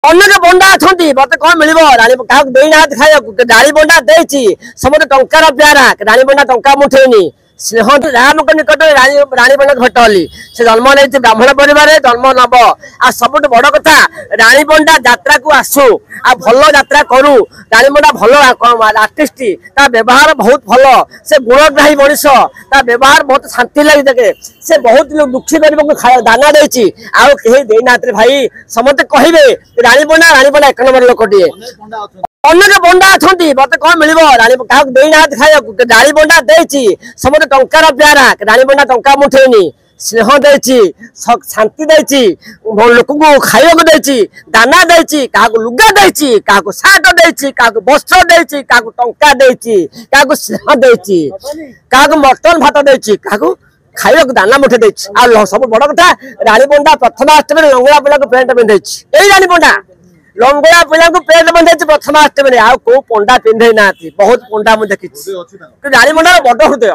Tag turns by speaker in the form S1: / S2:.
S1: अनेक बंडा अच्छा मत कौन मिल देना खाया राणी बंडा दे समस्त टंकार प्यारा राणी बंडा टंका मुठेनी स्नेह राम निकट राणी बंडा घटली से जन्म नहीं ब्राह्मण परिवार जन्म नब आ सब बड़ कथा राणी बंडा यात्रा को आसू आ भल यात्रा करू राणी बंडा भल आर्टिस्ट ता व्यवहार बहुत भल से गुणग्राही मनीष ता व्यवहार बहुत शांति लगी देखे से बहुत लोग दुखी कर दाना देना भाई समस्त कहे राणी बंडा एक नंबर लोकटे अनेक बंडा अच्छा मत कौन मिल देना खाया राणी बंडा दे समस्त टंकार प्यारा राणी बंडा टंका मुठेनी स्नेह दे शांति दे लोक खाया दे दाना दे लुगा दे सार्ट दे वस्त्र दे टंका दे स्नेह दे मटन भात दे खाया दाना मुठे दे सब बड़ कथा राणी बंडा प्रथमाष्टमी लंगड़ा पिला पेंट पिंधे यही राणी बंडा लंगड़ा पिला पेंट बंधे प्रथमाष्टमी आउ पंडा पिंधे ना बहुत पंडा मुझे देखी राणी बंडार बड़ हृदय।